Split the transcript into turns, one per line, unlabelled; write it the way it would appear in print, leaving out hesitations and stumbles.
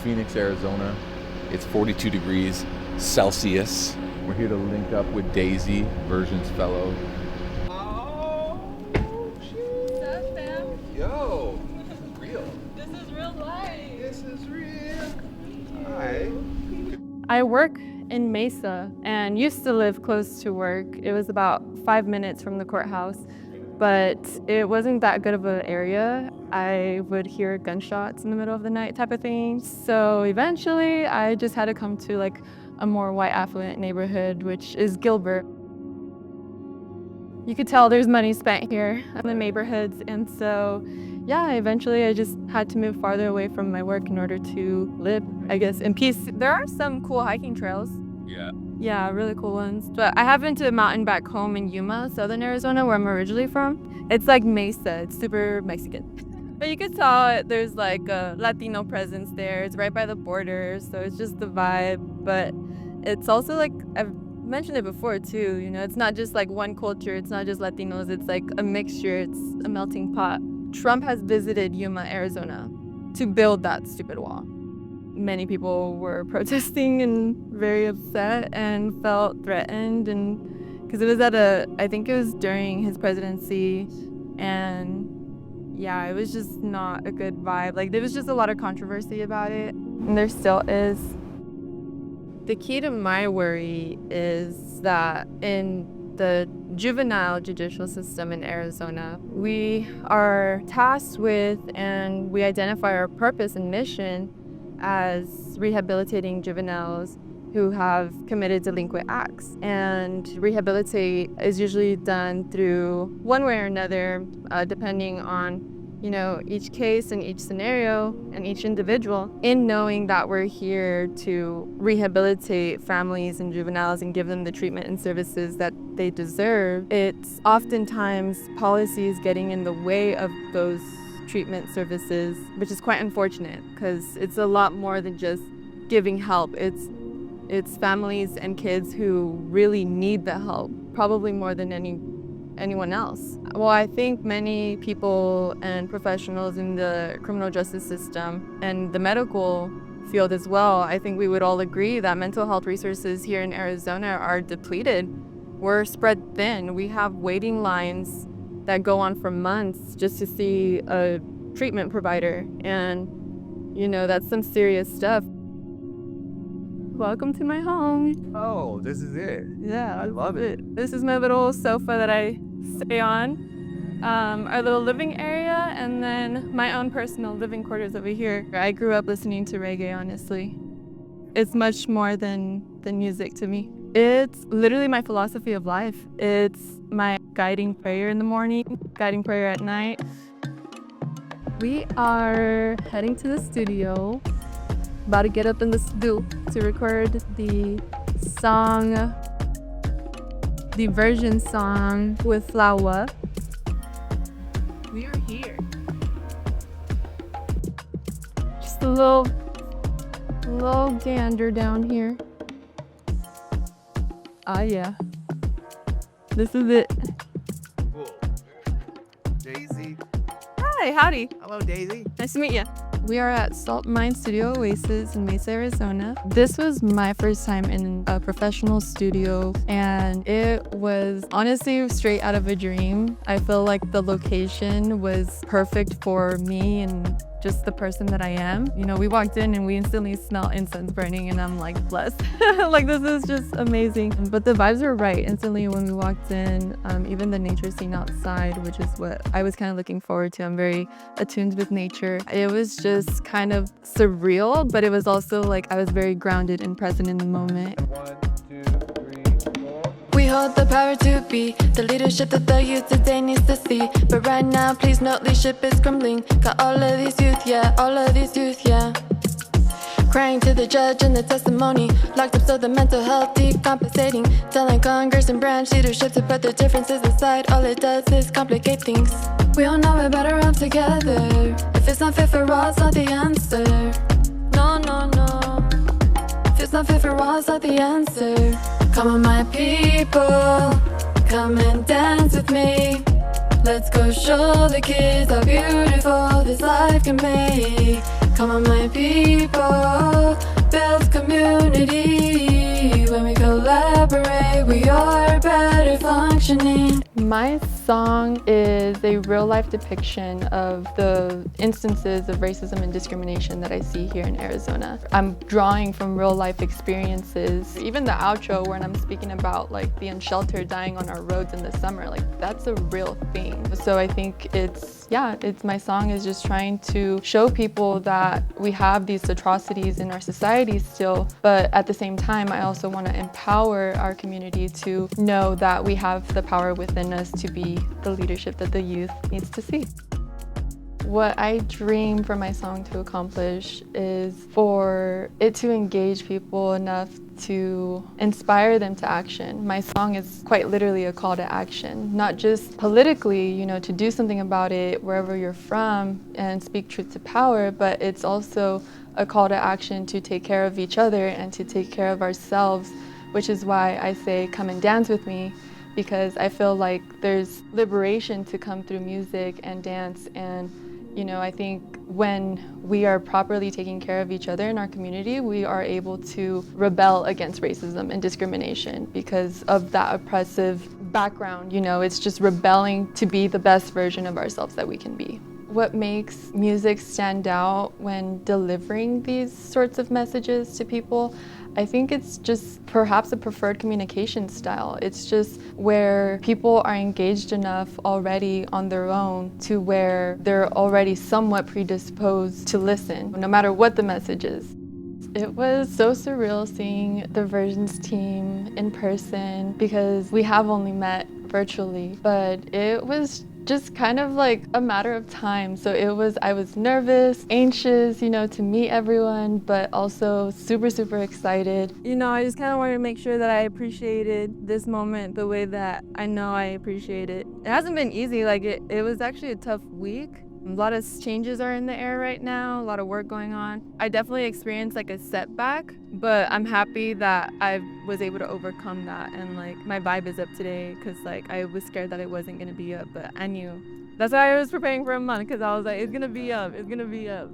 Phoenix, Arizona. It's 42 degrees Celsius. We're here to link up with Daisy, Version's fellow. Oh, shit.
What's up, fam?
Yo, this is real.
This is real life.
This is real. Hi.
I work in Mesa and used to live close to work. It was about 5 minutes from the courthouse, but it wasn't that good of an area. I would hear gunshots in the middle of the night type of thing. So eventually I just had to come to like a more white affluent neighborhood, which is Gilbert. You could tell there's money spent here in the neighborhoods. And so, yeah, eventually I just had to move farther away from my work in order to live, I guess, in peace. There are some cool hiking trails.
Yeah.
Yeah, really cool ones. But I have been to a mountain back home in Yuma, southern Arizona, where I'm originally from. It's like Mesa. It's super Mexican. But you could tell there's like a Latino presence there. It's right by the border, so it's just the vibe. But it's also like, I've mentioned it before too, you know, it's not just like one culture. It's not just Latinos. It's like a mixture. It's a melting pot. Trump has visited Yuma, Arizona to build that stupid wall. Many people were protesting and very upset and felt threatened, and because it was I think it was during his presidency, and yeah, it was just not a good vibe. Like, there was just a lot of controversy about it, and there still is. The key to my worry is that in the juvenile judicial system in Arizona, we are tasked with and we identify our purpose and mission as rehabilitating juveniles who have committed delinquent acts. And rehabilitate is usually done through one way or another, depending on, you know, each case and each scenario and each individual. In knowing that we're here to rehabilitate families and juveniles and give them the treatment and services that they deserve, it's oftentimes policies getting in the way of those treatment services, which is quite unfortunate because it's a lot more than just giving help. It's families and kids who really need the help, probably more than anyone else. Well, I think many people and professionals in the criminal justice system and the medical field as well, I think we would all agree that mental health resources here in Arizona are depleted. We're spread thin. We have waiting lines that go on for months just to see a treatment provider. And, you know, that's some serious stuff. Welcome to my home.
Oh, this is it.
Yeah,
I love it.
This is my little sofa that I stay on. Our little living area, and then my own personal living quarters over here. I grew up listening to reggae, honestly. It's much more than music to me. It's literally my philosophy of life. It's my guiding prayer in the morning, guiding prayer at night. We are heading to the studio, about to get up in the studio to record the song, the version song with Flowaaah. We are here. Just a little gander down here. Ah, yeah. This is it.
Cool. Daisy.
Hi, howdy.
Hello, Daisy.
Nice to meet you. We are at Salt Mine Studio Oasis in Mesa, Arizona. This was my first time in a professional studio, and it was honestly straight out of a dream. I feel like the location was perfect for me and just the person that I am. You know, we walked in and we instantly smelled incense burning, and I'm like blessed. Like, this is just amazing. But the vibes were right instantly when we walked in. Even the nature scene outside, which is what I was kind of looking forward to. I'm very attuned with nature. It was just kind of surreal, but it was also like I was very grounded and present in the moment.
1, 2, 3, 4.
We hold the power to be the leadership that the youth today needs to see. But right now, please note, leadership is crumbling. Got all of these youth, yeah, all of these youth, yeah. Crying to the judge and the testimony. Locked up so the mental health decompensating. Telling Congress and branch leadership to put their differences aside. All it does is complicate things. We all know we're better off together. If it's not fit for all, it's not the answer. No, no, no. If it's not fit for all, it's not the answer. Come on, my people, come and dance with me. Let's go show the kids how beautiful this life can be. Come on, my people, build community. When we collaborate, we are better functioning.
My song is a real-life depiction of the instances of racism and discrimination that I see here in Arizona. I'm drawing from real-life experiences. Even the outro when I'm speaking about like the unsheltered dying on our roads in the summer, like that's a real thing. So I think it's my song is just trying to show people that we have these atrocities in our society still, but at the same time, I also want to empower our community to know that we have the power within us to be the leadership that the youth needs to see. What I dream for my song to accomplish is for it to engage people enough to inspire them to action. My song is quite literally a call to action, not just politically, to do something about it wherever you're from and speak truth to power, but it's also a call to action to take care of each other and to take care of ourselves, which is why I say, come and dance with me, because I feel like there's liberation to come through music and dance. And I think when we are properly taking care of each other in our community, we are able to rebel against racism and discrimination because of that oppressive background. It's just rebelling to be the best version of ourselves that we can be. What makes music stand out when delivering these sorts of messages to people, I think it's just perhaps a preferred communication style. It's just where people are engaged enough already on their own to where they're already somewhat predisposed to listen, no matter what the message is. It was so surreal seeing the Versions team in person because we have only met virtually, but it was just kind of like a matter of time. So I was nervous, anxious, to meet everyone, but also super, super excited.
I just kind of wanted to make sure that I appreciated this moment the way that I know I appreciate it. It hasn't been easy. It was actually a tough week. A lot of changes are in the air right now, a lot of work going on. I definitely experienced a setback, but I'm happy that I was able to overcome that, and my vibe is up today because I was scared that it wasn't going to be up, but I knew. That's why I was preparing for a month, because I was like, it's going to be up, it's going to be up.